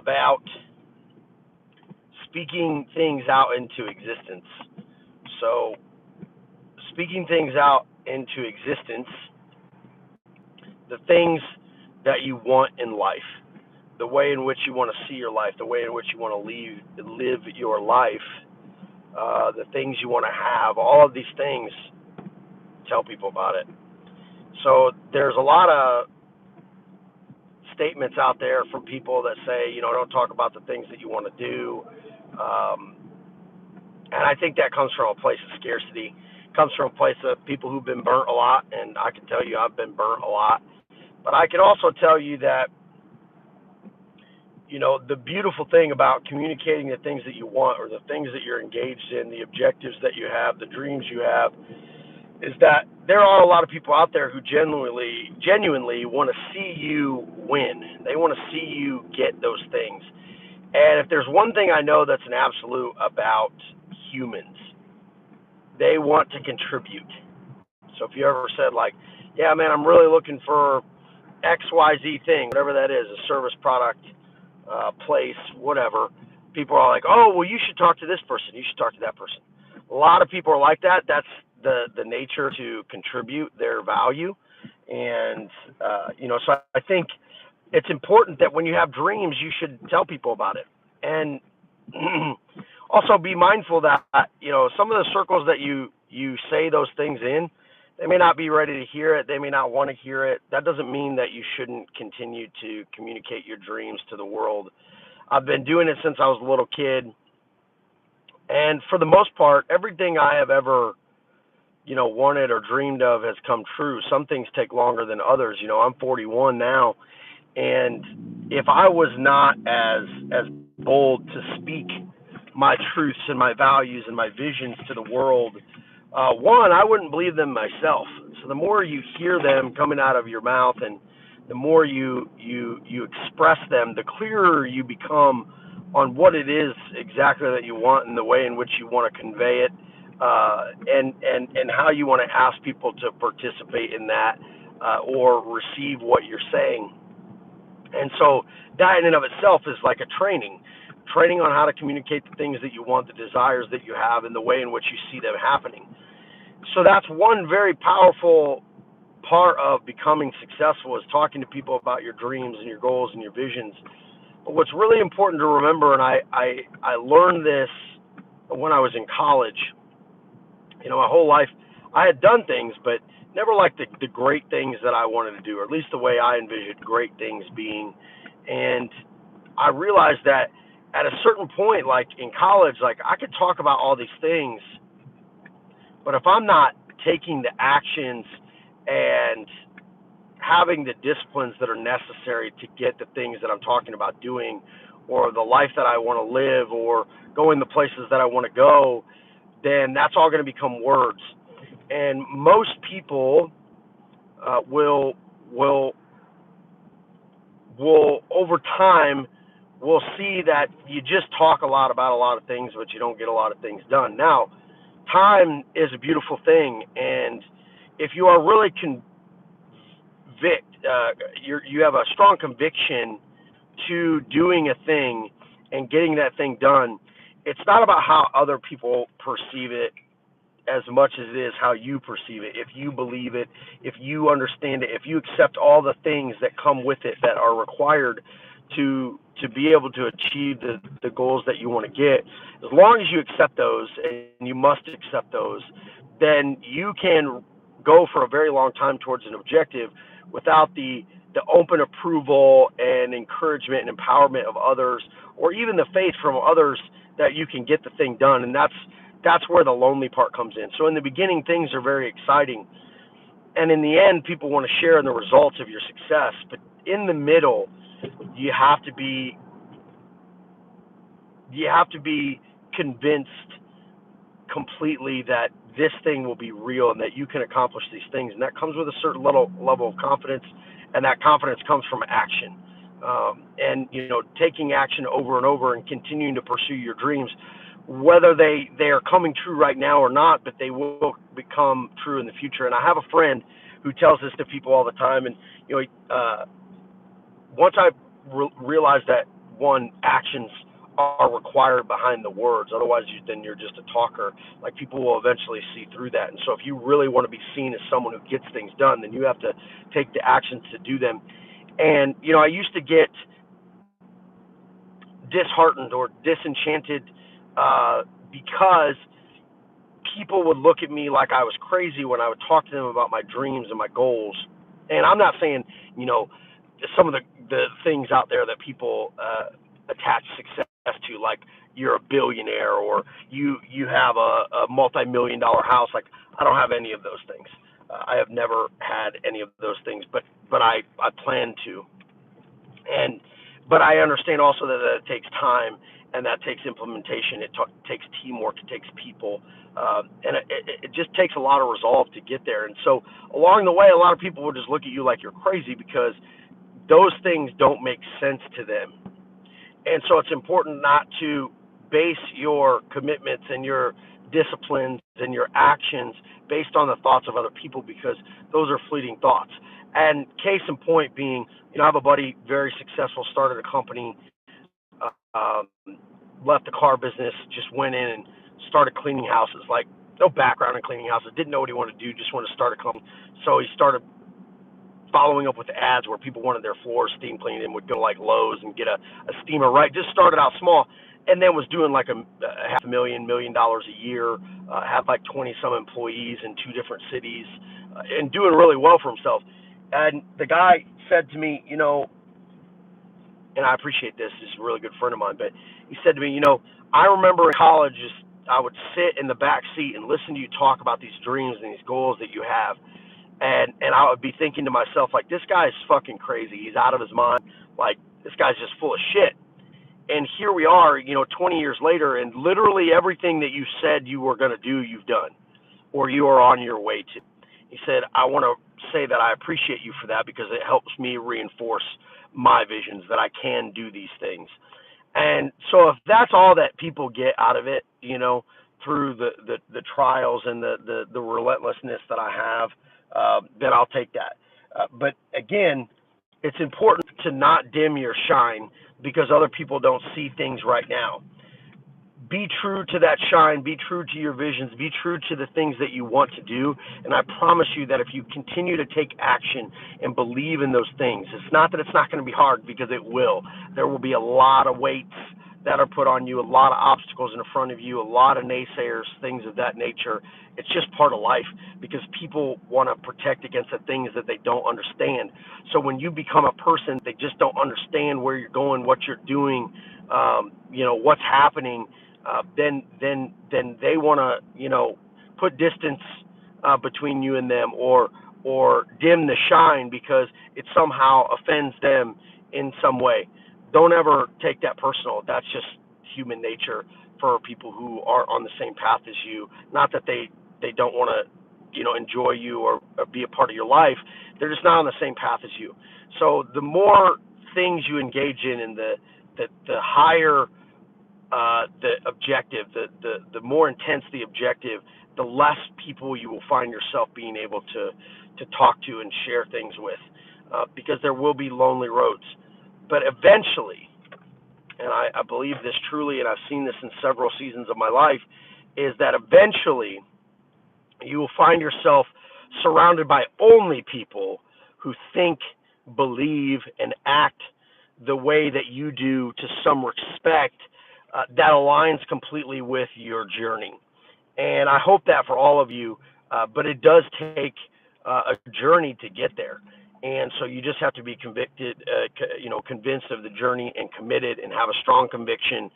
about speaking things out into existence. So, speaking things out into existence, the things that you want in life, the way in which you want to see your life, the way in which you want to live your life, the things you want to have, all of these things, tell people about it. So there's a lot of statements out there from people that say, don't talk about the things that you want to do. And I think that comes from a place of scarcity. It comes from a place of people who've been burnt a lot, and I can tell you I've been burnt a lot. But I can also tell you that, the beautiful thing about communicating the things that you want, or the things that you're engaged in, the objectives that you have, the dreams you have, is that there are a lot of people out there who genuinely want to see you win. They want to see you get those things. And if there's one thing I know that's an absolute about humans, they want to contribute. So if you ever said, like, yeah, man, I'm really looking for XYZ thing, whatever that is, a service, product, place, whatever, people are like, oh, well, you should talk to this person, you should talk to that person. A lot of people are like that. That's the nature to contribute their value. And, so I think it's important that when you have dreams, you should tell people about it. And also be mindful that, some of the circles that you say those things in, they may not be ready to hear it. They may not want to hear it. That doesn't mean that you shouldn't continue to communicate your dreams to the world. I've been doing it since I was a little kid. And for the most part, everything I have ever, wanted or dreamed of has come true. Some things take longer than others. I'm 41 now. And if I was not as bold to speak my truths and my values and my visions to the world, one, I wouldn't believe them myself. So the more you hear them coming out of your mouth, and the more you express them, the clearer you become on what it is exactly that you want and the way in which you want to convey it, and how you want to ask people to participate in that, or receive what you're saying. And so that in and of itself is like a training on how to communicate the things that you want, the desires that you have, and the way in which you see them happening. So that's one very powerful part of becoming successful, is talking to people about your dreams and your goals and your visions. But what's really important to remember, and I learned this when I was in college, my whole life I had done things, but never like the great things that I wanted to do, or at least the way I envisioned great things being. And I realized that at a certain point, like in college, like I could talk about all these things, but if I'm not taking the actions and having the disciplines that are necessary to get the things that I'm talking about doing, or the life that I want to live, or going the places that I want to go, then that's all going to become words. And most people will over time will see that you just talk a lot about a lot of things, but you don't get a lot of things done. Now, time is a beautiful thing, and if you are really you have a strong conviction to doing a thing and getting that thing done, it's not about how other people perceive it as much as it is how you perceive it. If you believe it, if you understand it, if you accept all the things that come with it that are required to be able to achieve the goals that you want to get, as long as you accept those, and you must accept those, then you can go for a very long time towards an objective without the open approval and encouragement and empowerment of others, or even the faith from others that you can get the thing done. And that's where the lonely part comes in. So in the beginning, things are very exciting, and in the end, people want to share in the results of your success. But in the middle, you have to be convinced completely that this thing will be real and that you can accomplish these things. And that comes with a certain level of confidence, and that confidence comes from action. And taking action over and over and continuing to pursue your dreams, whether they are coming true right now or not, but they will become true in the future. And I have a friend who tells this to people all the time. And once I realized that one, actions are required behind the words. Otherwise, then you're just a talker. Like, people will eventually see through that. And so if you really want to be seen as someone who gets things done, then you have to take the actions to do them. And, I used to get disheartened or disenchanted because people would look at me like I was crazy when I would talk to them about my dreams and my goals. And I'm not saying, some of the things out there that people attach success to, like you're a billionaire or you have a multi-million-dollar house. Like, I don't have any of those things. I have never had any of those things, but I plan to. But I understand also that it takes time and that takes implementation. It takes teamwork. It takes people, and it just takes a lot of resolve to get there. And so along the way, a lot of people will just look at you like you're crazy because those things don't make sense to them. And so it's important not to base your commitments and your disciplines and your actions based on the thoughts of other people, because those are fleeting thoughts. And case in point being, I have a buddy, very successful, started a company, left the car business, just went in and started cleaning houses, like no background in cleaning houses, didn't know what he wanted to do, just wanted to start a company. So he started following up with ads where people wanted their floors steam cleaned and would go like Lowe's and get a steamer, right? Just started out small and then was doing like a $500,000 a year, had like 20 some employees in 2 different cities, and doing really well for himself. And the guy said to me, and I appreciate this, he's a really good friend of mine, but he said to me, I remember in college, I would sit in the back seat and listen to you talk about these dreams and these goals that you have. And I would be thinking to myself, like, this guy is fucking crazy. He's out of his mind. Like, this guy's just full of shit. And here we are, 20 years later, and literally everything that you said you were going to do, you've done, or you are on your way to. He said, I want to say that I appreciate you for that because it helps me reinforce my visions that I can do these things. And so if that's all that people get out of it, through the trials and the relentlessness that I have, then I'll take that. But again, it's important to not dim your shine because other people don't see things right now. Be true to that shine, be true to your visions, be true to the things that you want to do. And I promise you that if you continue to take action and believe in those things, it's not that it's not going to be hard, because it will. There will be a lot of weights that are put on you, a lot of obstacles in front of you, a lot of naysayers, things of that nature. It's just part of life because people want to protect against the things that they don't understand. So when you become a person, they just don't understand where you're going, what you're doing, what's happening, then they want to, put distance between you and them, or dim the shine because it somehow offends them in some way. Don't ever take that personal. That's just human nature for people who are on the same path as you. Not that they don't want to, enjoy you or be a part of your life. They're just not on the same path as you. So the more things you engage in, and the higher the objective, the more intense the objective, the less people you will find yourself being able to talk to and share things with, because there will be lonely roads. But eventually, and I believe this truly, and I've seen this in several seasons of my life, is that eventually you will find yourself surrounded by only people who think, believe, and act the way that you do, to some respect, that aligns completely with your journey. And I hope that for all of you, but it does take a journey to get there. And so you just have to be convinced of the journey and committed and have a strong conviction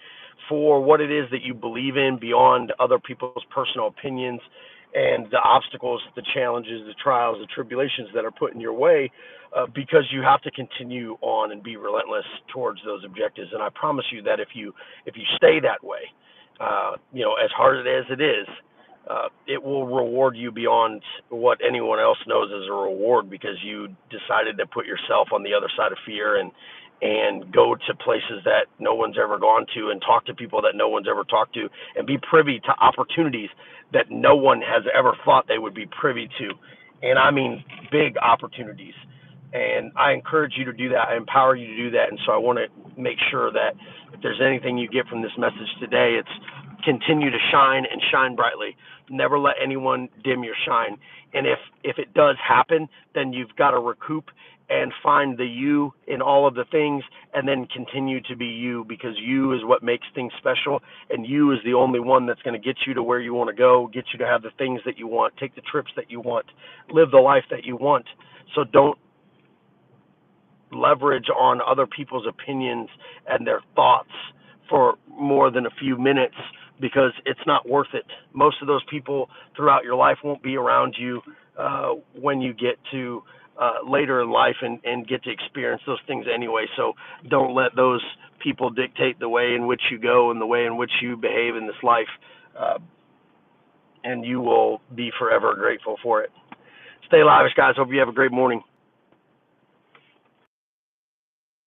for what it is that you believe in beyond other people's personal opinions and the obstacles, the challenges, the trials, the tribulations that are put in your way, because you have to continue on and be relentless towards those objectives. And I promise you that if you stay that way, as hard as it is, it will reward you beyond what anyone else knows as a reward, because you decided to put yourself on the other side of fear and go to places that no one's ever gone to, and talk to people that no one's ever talked to, and be privy to opportunities that no one has ever thought they would be privy to. And I mean big opportunities. And I encourage you to do that. I empower you to do that. And so I want to make sure that if there's anything you get from this message today, it's continue to shine and shine brightly. Never let anyone dim your shine. And if it does happen, then you've got to recoup and find the you in all of the things, and then continue to be you, because you is what makes things special, and you is the only one that's going to get you to where you want to go, get you to have the things that you want, take the trips that you want, live the life that you want. So don't leverage on other people's opinions and their thoughts for more than a few minutes, because it's not worth it. Most of those people throughout your life won't be around you when you get to later in life and get to experience those things anyway. So don't let those people dictate the way in which you go and the way in which you behave in this life, and you will be forever grateful for it. Stay lavish, guys. Hope you have a great morning.